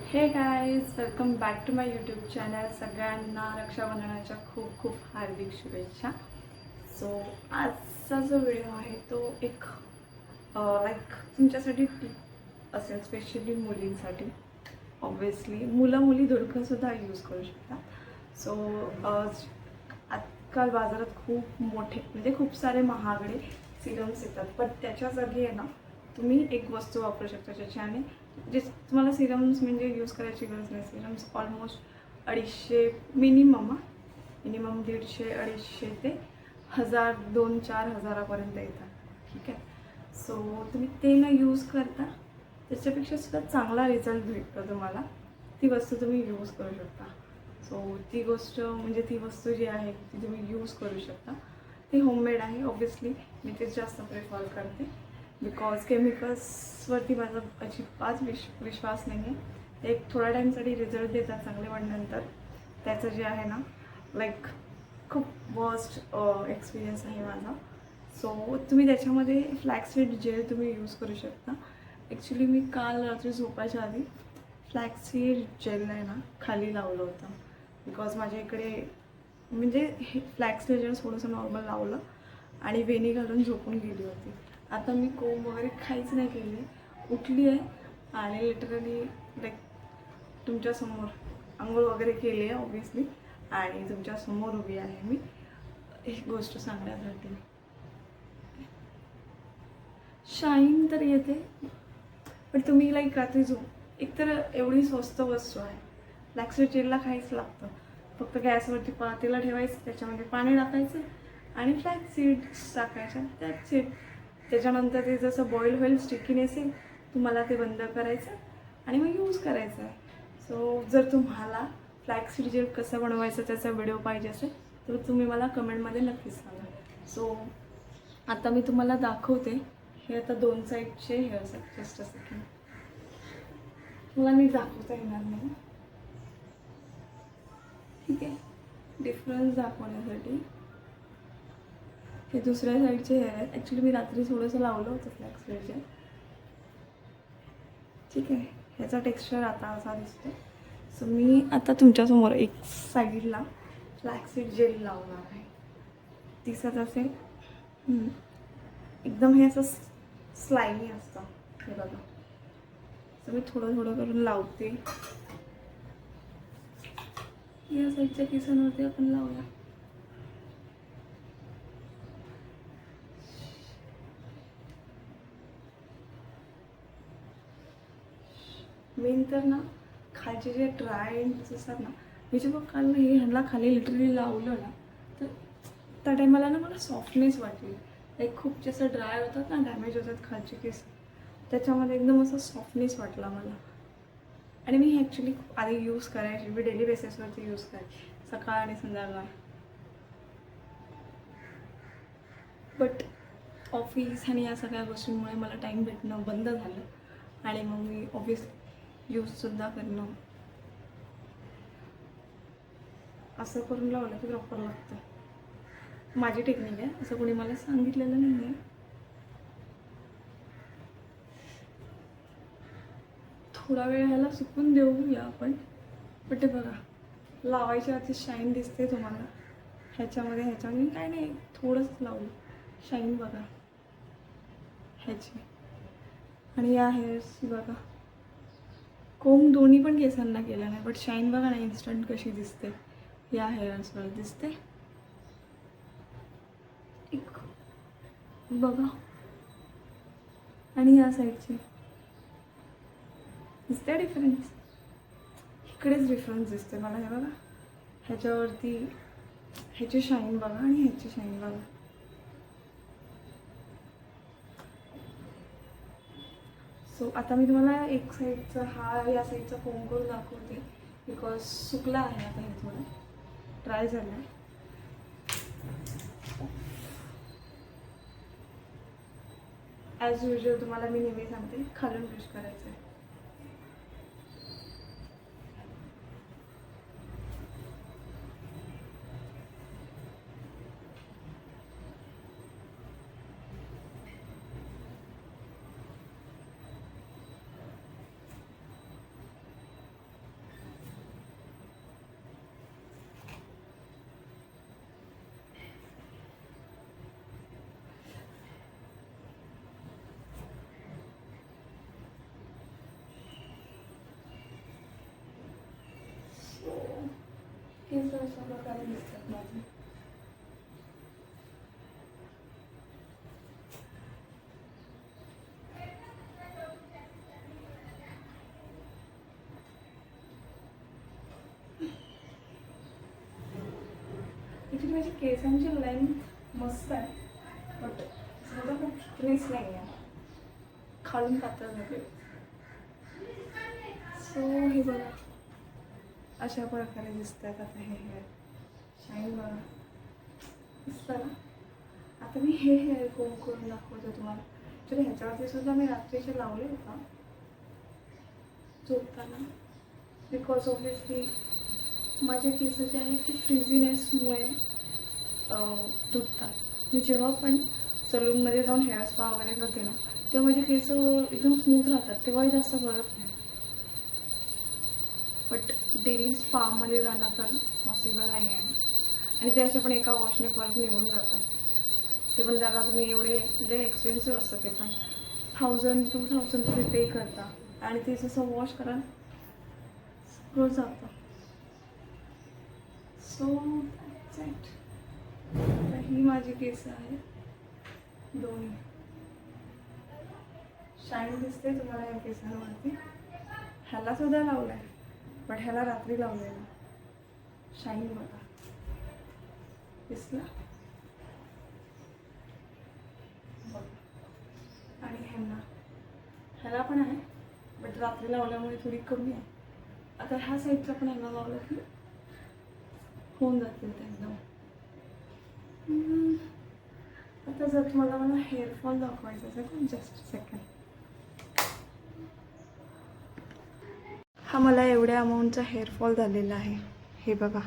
हे guys, welcome back to my YouTube channel. सगळ्यांना रक्षाबंधनाच्या खूप खूप हार्दिक शुभेच्छा. सो आजचा जो व्हिडिओ आहे तो एक लाईक तुमच्यासाठी टिप असेल, स्पेशली मुलींसाठी. ऑब्वियसली मुलं मुली दोघंसुद्धा यूज करू शकता. सो आजकाल बाजारात खूप मोठे म्हणजे खूप सारे महागडे सिरम्स येतात, पण त्याच्या जागी आहे ना तुम्ही एक वस्तू वापरू शकता ज्याच्याने जे तुम्हाला सिरम्स म्हणजे यूज करायची गरज नाही. सिरम्स ऑलमोस्ट 250 मिनिमम 150-250 ते 1000, 2-4 हजारापर्यंत येतात. ठीक आहे. सो तुम्ही ते न यूज करता त्याच्यापेक्षा सुद्धा चांगला रिझल्ट भेटतो तुम्हाला. ती वस्तू तुम्ही यूज करू शकता. सो ती गोष्ट म्हणजे ती वस्तू जी आहे ती तुम्ही यूज करू शकता. ती होममेड आहे. ऑब्वियसली मी तेच जास्त प्रेफर करते बिकॉज केमिकल्सवरती माझा अजिबात विश्वास नाही आहे. एक थोड्या टाईमसाठी रिझल्ट देतात चांगले, पण नंतर त्याचं जे आहे ना लाईक खूप वर्स्ट एक्सपिरियन्स आहे माझा. सो तुम्ही त्याच्यामध्ये फ्लॅक्ससीड जेल तुम्ही यूज करू शकता. ॲक्च्युली मी काल रात्री झोपायच्या आधी फ्लॅक्ससीड जेल आहे ना खाली लावलं होतं बिकॉज माझ्या इकडे म्हणजे हे फ्लॅक्ससीड जेल थोडंसं नॉर्मल लावलं आणि वेणी घालून झोपून गेली होती. आता मी कोंब वगैरे काहीच नाही केली, उठली आहे आणि लिटरली लाईक तुमच्यासमोर आंघोळ वगैरे केली आहे ऑब्वियसली आणि तुमच्यासमोर उभी आहे मी एक गोष्ट सांगण्यासाठी. शाईन तर येते, पण तुम्ही लाईक रात्री झोप एकतर एवढी स्वस्त वस्तू आहे. फ्लॅक्ससीड जेलला काहीच लागतं, फक्त गॅसवरती पातेलं ठेवायचं, त्याच्यामध्ये पाणी टाकायचं आणि फ्लॅक्ससीड्स टाकायच्या, त्याच सीड. त्याच्यानंतर ते जसं बॉईल होईल, स्टिकीनेस येईल, तुम्हाला ते बंद करायचं आणि मग यूज करायचं आहे. सो जर तुम्हाला फ्लॅक्ससीड जेल कसं बनवायचं त्याचा व्हिडिओ पाहिजे असेल तर तुम्ही मला कमेंटमध्ये नक्कीच सांगा. सो आता मी तुम्हाला दाखवते. हे आता दोन साईडचे हे असतात. जस्ट असं की मला मी दाखवता येणार नाही, ठीक आहे, डिफरन्स दाखवण्यासाठी. हे दुसऱ्या साईडचे हेअर आहेत. ॲक्च्युली मी रात्री थोडंसं लावलं होतं फ्लॅक्ससीड जेल, ठीक आहे. ह्याचा टेक्स्चर आता असा दिसतो. सो मी आता तुमच्यासमोर एक साईडला फ्लॅक्ससीड जेल लावणार आहे. दिसत असेल एकदम हे असं स्लाइमी असतं, हे बघा. सो मी थोडं थोडं करून लावते. या साईडच्या केसांवरती आपण लावूया. मेन तर ना खालचे जे ड्राय एंड्स असतात ना, मी जेव्हा काल हे ह्यांना खाली लिटरली लावलं ना तर त्या टायमाला ना मला सॉफ्टनेस वाटली. लाईक खूप जास्त ड्राय होतात ना, डॅमेज होतात खालचे केस, त्याच्यामध्ये एकदम असं सॉफ्टनेस वाटला मला. आणि मी ॲक्च्युली आधी यूज करायची, मी डेली बेसिसवरती यूज करायची सकाळ आणि संध्याकाळ. बट ऑफिस आणि या सगळ्या गोष्टींमुळे मला टाईम भेटणं बंद झालं आणि मग मी ऑफिस यूजसुद्धा करणं असं करून लावलं की प्रॉपर लागतं. माझी टेक्निक आहे, असं कोणी मला सांगितलेलं नाही आहे. थोडा वेळ ह्याला सुकून देऊया आपण. बट ते बघा, लावायच्या आधी शाईन दिसते तुम्हाला ह्याच्यामध्ये काय नाही, थोडंच लावलं, शाईन बघा ह्याची. आणि या हेअर्स बघा, कोंब दोन्ही पण केसांना केलं नाही, बट शाईन बघा ना इन्स्टंट कशी दिसते या हेअर्सवर दिसते. एक बघा, आणि या साईडची दिसते डिफरन्स. इकडेच डिफरन्स दिसते मला. हे बघा, ह्याच्यावरती ह्याची शाईन बघा आणि ह्याची शाईन बघा. सो आता मी तुम्हाला एक साईडचा या साईडचा कोंब करून दाखवते बिकॉज सुकला आहे आता, हे थोडं ड्राय झालं आहे. ॲज युजल तुम्हाला मी नेहमी सांगते खालून ब्रश करायचं आहे. केस अशा प्रकारे दिसतात माझे. ॲक्च्युली माझी केसांची लेंथ मस्त आहे, बट समजा खूप थिकनेस नाही आहे, खालून पातळ झाले. सो हे बघा अशा प्रकारे दिसतात आता हे हेअर. शाईन बघा दिसतं ना. आता मी हे हेअर कोम करून दाखवतो तुम्हाला. ॲक्च्युली ह्याच्यावरती सुद्धा मी रात्रीचे लावले होता झोपताना, बिकॉज ऑब्वियसली माझे केस जे आहेत ते फ्रिझीनेसमुळे तुटतात. मी जेव्हा पण सलूनमध्ये जाऊन हेअर स्पा वगैरे करते ना, तेव्हा माझे केस एकदम स्मूथ राहतात, तेव्हाही जास्त गळत नाही. बट डेली स्पामध्ये जाणं तर पॉसिबल नाही आहे, आणि ते असे पण एका वॉशने परत निघून जातात. ते पण त्याला तुम्ही एवढे म्हणजे एक्सपेन्सिव्ह असतं, ते पण 1000-2000 तुम्ही पे करता, आणि ते जसं वॉश कराल सगळं जातं. So that's it. तर ही माझी केस आहेत दोन्ही. शाईन दिसते तुम्हाला या केसांवरती. ह्याला सुद्धा लावलं आहे, बट ह्याला रात्री लावलेलं. शाईन बघा दिसला बघा. आणि ह्याला पण आहे, बट रात्री लावल्यामुळे थोडी कमी आहे. आता ह्या साईडला पण ह्याला लावलं की होऊन जातील ते एकदम. आता जर तुम्हाला मला हेअरफॉल दाखवायचा असेल तर जस्ट सेकंड. हा मला एवढ्या अमाऊंटचा हेअरफॉल झालेला आहे, हे बघा.